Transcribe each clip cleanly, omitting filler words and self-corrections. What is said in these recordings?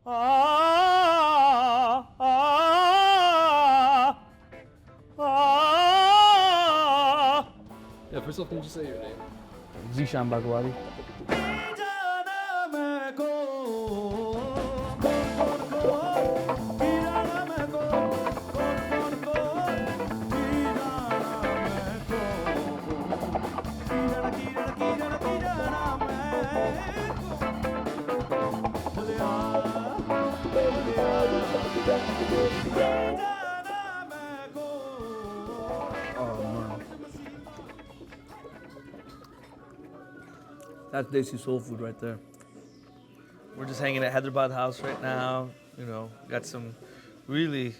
Ah, ah, ah. Yeah, first off, can you just say your name? Zeshan B. Oh man, that's Desi Soul food right there. We're just hanging at Hyderabad House right now. You know, got some really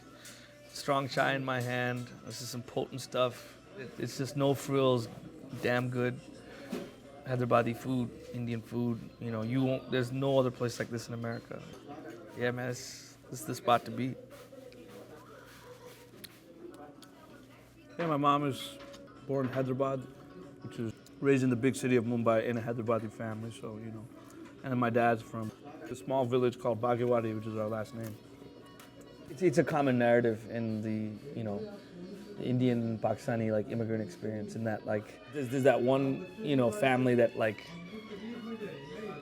strong chai in my hand. This is some potent stuff. It's just no frills, damn good. Hyderabadi food, Indian food. You know, you won't. There's no other place like this in America. Yeah, man, this is the spot to be. Yeah, my mom is born in Hyderabad, which is raised in the big city of Mumbai in a Hyderabadi family, so you know. And then my dad's from a small village called Bagewadi, which is our last name. It's a common narrative in the the Indian Pakistani like immigrant experience, in that like there's that one family that like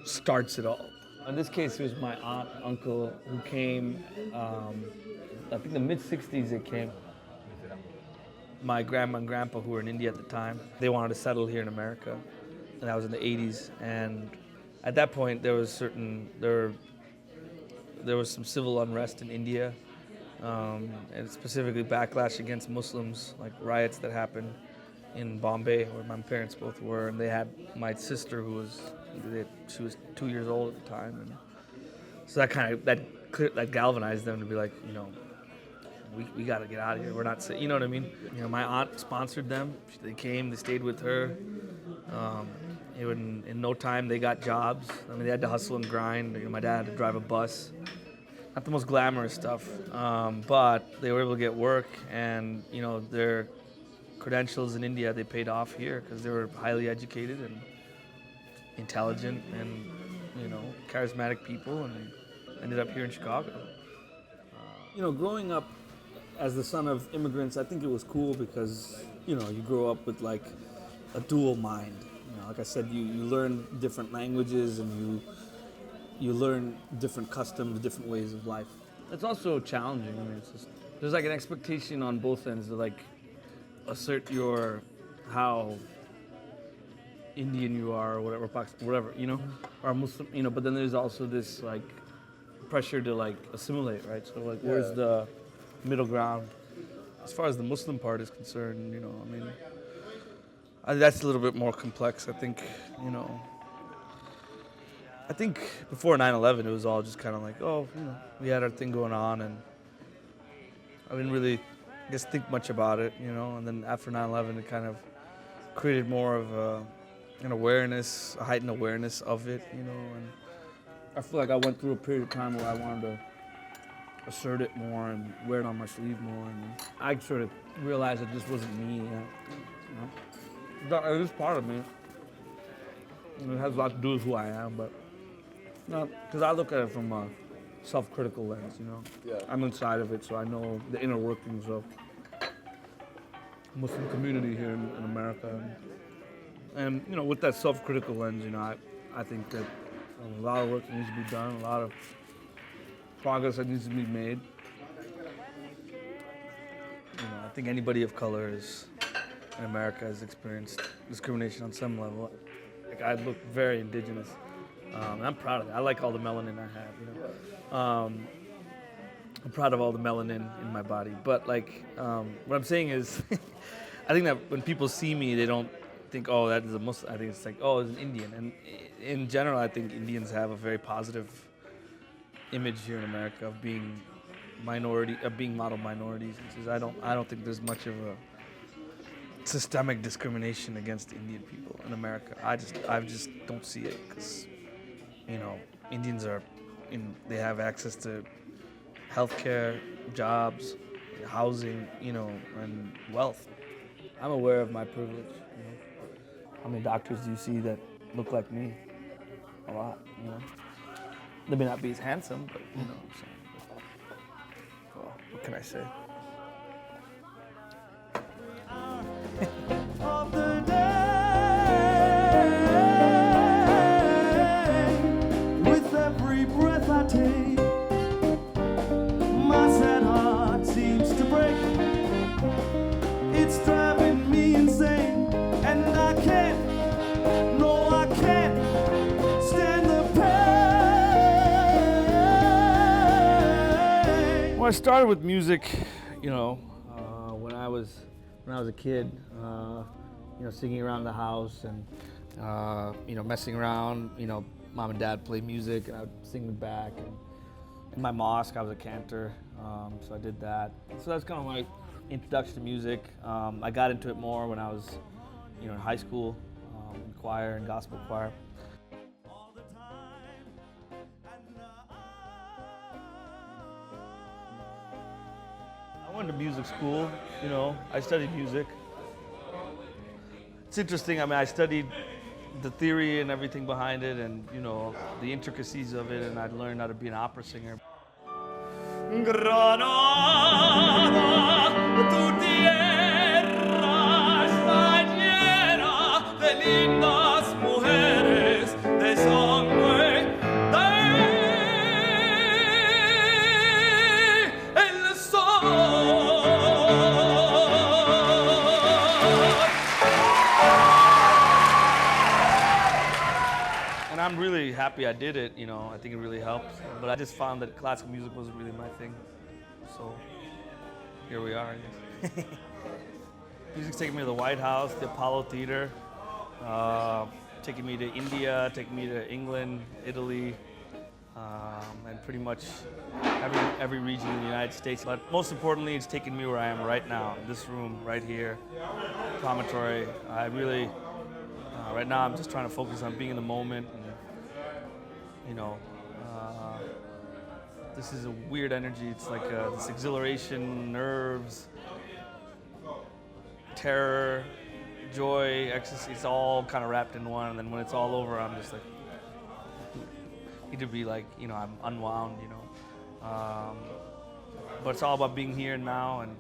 starts it all. In this case, it was my aunt and uncle who came. I think the mid '60s they came. My grandma and grandpa, who were in India at the time, they wanted to settle here in America, and that was in the '80s. And at that point, there was some civil unrest in India, and specifically backlash against Muslims, like riots that happened in Bombay, where my parents both were, and they had my sister, she was 2 years old at the time, and so that galvanized them to be like, we got to get out of here. We're not, you know what I mean? My aunt sponsored them. They came, they stayed with her. In no time, they got jobs. I mean, they had to hustle and grind. My dad had to drive a bus. Not the most glamorous stuff, but they were able to get work, and their credentials in India, they paid off here because they were highly educated and intelligent and charismatic people, and ended up here in Chicago. Growing up as the son of immigrants, I think it was cool because, you grow up with like a dual mind. Like I said, you learn different languages and you learn different customs, different ways of life. It's also challenging. I mean, there's like an expectation on both ends to like assert how Indian you are, or whatever, whatever, or Muslim, but then there's also this like pressure to like assimilate, right? So like, where's the middle ground? As far as the Muslim part is concerned, I mean, that's a little bit more complex. I think, before 9/11, it was all just kind of like, we had our thing going on, and I didn't really, think much about it, And then after 9/11, it kind of created more of an awareness, a heightened awareness of it, And I feel like I went through a period of time where I wanted to assert it more and wear it on my sleeve more, and I sort of realized that this wasn't me. It is part of me. It has a lot to do with who I am, but because I look at it from a self-critical lens. Yeah. I'm inside of it, so I know the inner workings of the Muslim community here in America, and with that self-critical lens, I think that a lot of work needs to be done, a lot of progress that needs to be made. I think anybody of color in America has experienced discrimination on some level. Like, I look very indigenous, and I'm proud of it. I like all the melanin I have. I'm proud of all the melanin in my body. But like, what I'm saying is, I think that when people see me, they don't think, oh, that is a Muslim. I think it's like, oh, it's an Indian. And in general, I think Indians have a very positive image here in America of being model minorities. I don't think there's much of a systemic discrimination against Indian people in America. I just don't see it, because Indians they have access to healthcare, jobs, housing, and wealth. I'm aware of my privilege. How many doctors do you see that look like me? A lot. They may not be as handsome, but you know what I'm saying. Well, what can I say? Of the day, with every breath I take, my sad heart seems to break. It's driving me insane, and I can't, no, I can't stand the pain. Well, I started with music, you know, when I was a kid, you know, singing around the house and you know, messing around. You know, mom and dad play music, and I would sing back. And in my mosque, I was a cantor, so I did that. So that's kind of my introduction to music. I got into it more when I was, you know, in high school, in choir and gospel choir. I went to music school, you know, I studied music. It's interesting, I mean, I studied the theory and everything behind it and, you know, the intricacies of it, and I learned how to be an opera singer. Granada, tu tierra está llena de lindas mujeres de sangre de el sol. And I'm really happy I did it, you know, I think it really helped. But I just found that classical music wasn't really my thing. So here we are, I guess. Music's taking me to the White House, the Apollo Theater, taking me to India, taking me to England, Italy, and pretty much every region in the United States. But most importantly, it's taking me where I am right now, this room right here, Promontory. I really, right now I'm just trying to focus on being in the moment. And, you know, this is a weird energy. It's like this exhilaration, nerves, terror, joy, ecstasy. It's all kind of wrapped in one. And then when it's all over, I'm just like, need to be like, you know, I'm unwound, you know. But it's all about being here and now, and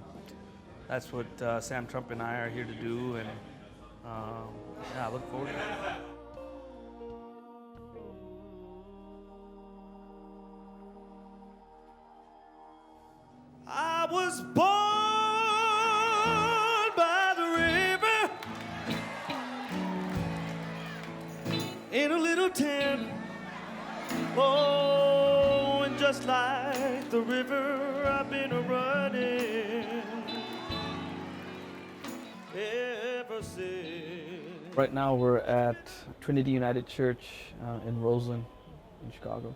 that's what Sam Trump and I are here to do. And yeah, I look forward to it. I was born by the river in a little town. Oh, and just like the river, I've been running ever since. Right now we're at Trinity United Church in Roseland, in Chicago.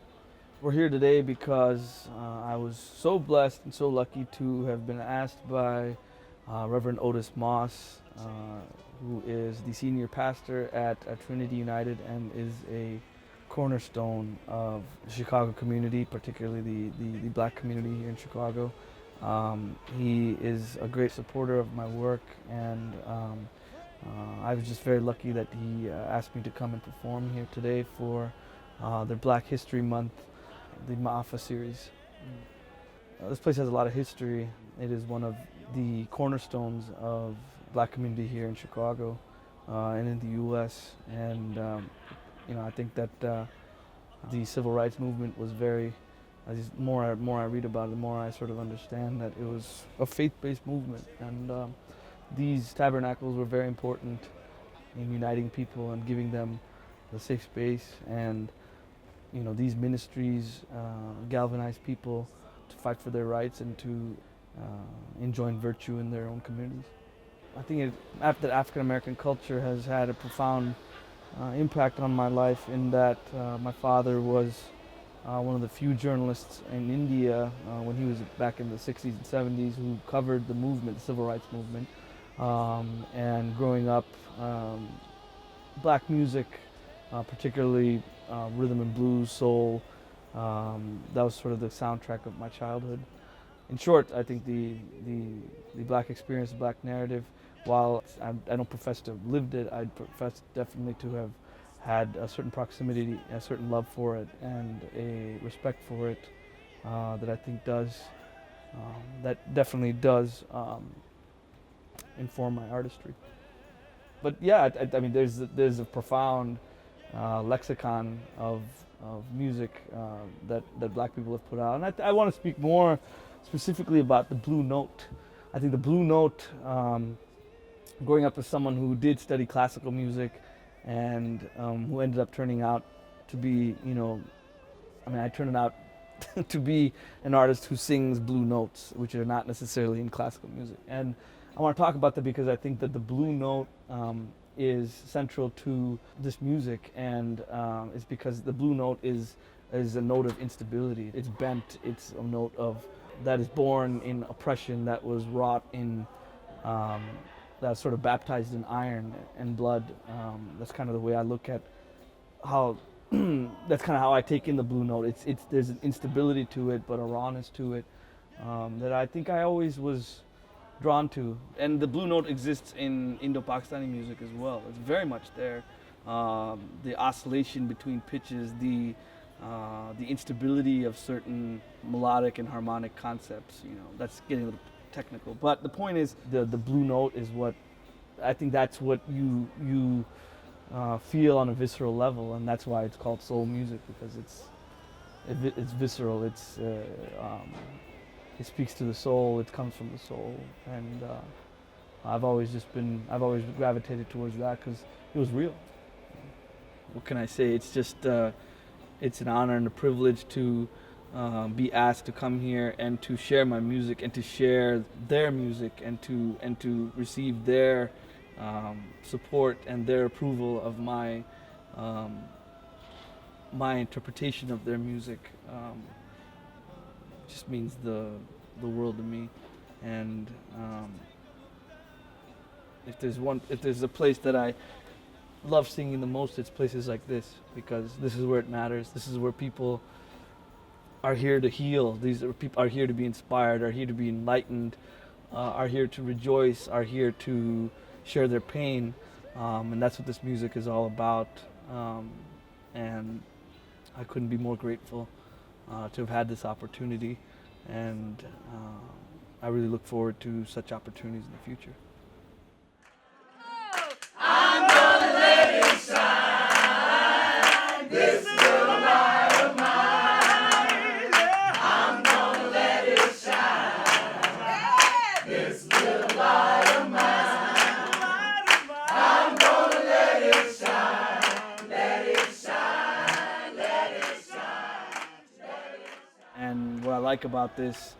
We're here today because I was so blessed and so lucky to have been asked by Reverend Otis Moss, who is the senior pastor at Trinity United and is a cornerstone of the Chicago community, particularly the black community here in Chicago. He is a great supporter of my work, and I was just very lucky that he asked me to come and perform here today for their Black History Month, the Ma'afa series. This place has a lot of history. It is one of the cornerstones of black community here in Chicago and in the U.S. And you know, I think that the civil rights movement was very, the more I read about it, the more I sort of understand that it was a faith-based movement. And these tabernacles were very important in uniting people and giving them the safe space. And you know, these ministries galvanize people to fight for their rights and to enjoin virtue in their own communities. I think that African American culture has had a profound impact on my life, in that my father was one of the few journalists in India when he was back in the 60s and 70s who covered the movement, the civil rights movement. And growing up, black music, particularly rhythm and blues, soul, that was sort of the soundtrack of my childhood. In short, I think the black experience, the black narrative, while I don't profess to have lived it, I profess definitely to have had a certain proximity, a certain love for it, and a respect for it that I think that definitely does inform my artistry. But yeah, I mean, there's a profound lexicon of music that Black people have put out, and I want to speak more specifically about the Blue Note. I think the Blue Note, growing up as someone who did study classical music, and who ended up turning out to be, I turned out to be an artist who sings blue notes, which are not necessarily in classical music. And I want to talk about that because I think that the Blue Note is central to this music, and it's because the Blue Note is a note of instability. It's bent. It's a note that is born in oppression, that was wrought in, that's sort of baptized in iron and blood. That's kind of the way I look at how. That's kind of how I take in the Blue Note. There's an instability to it, but a rawness to it that I think I always was drawn to. And the Blue Note exists in Indo-Pakistani music as well. It's very much there. The oscillation between pitches, the instability of certain melodic and harmonic concepts. That's getting a little technical. But the point is, the Blue Note is what I think. That's what you feel on a visceral level, and that's why it's called soul music, because it's visceral. It speaks to the soul. It comes from the soul, and I've always gravitated towards that because it was real. What can I say? It's just it's an honor and a privilege to be asked to come here and to share my music and to share their music and to receive their support and their approval of my interpretation of their music. Just means the world to me. And if there's a place that I love singing the most, it's places like this, because this is where it matters. This is where people are here to heal. These are people are here to be inspired, are here to be enlightened, are here to rejoice, are here to share their pain, and that's what this music is all about. And I couldn't be more grateful to have had this opportunity, and I really look forward to such opportunities in the future. I'm gonna let it shine, this little light of mine. I'm gonna let it shine, this little light of mine. I'm gonna let it shine, let it shine, let it shine, let it shine. And what I like about this,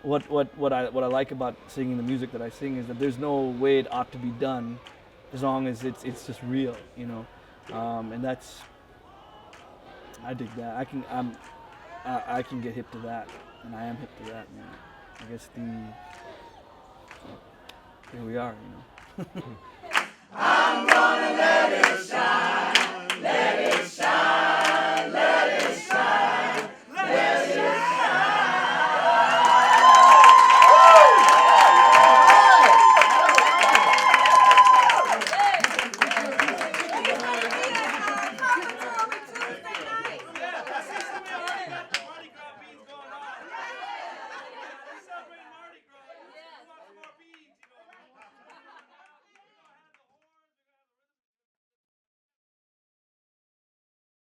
what I like about singing the music that I sing, is that there's no way it ought to be done, as long as it's just real, and that's, I dig that. I can get hip to that, and I am hip to that. I guess here we are. I'm gonna let it shine.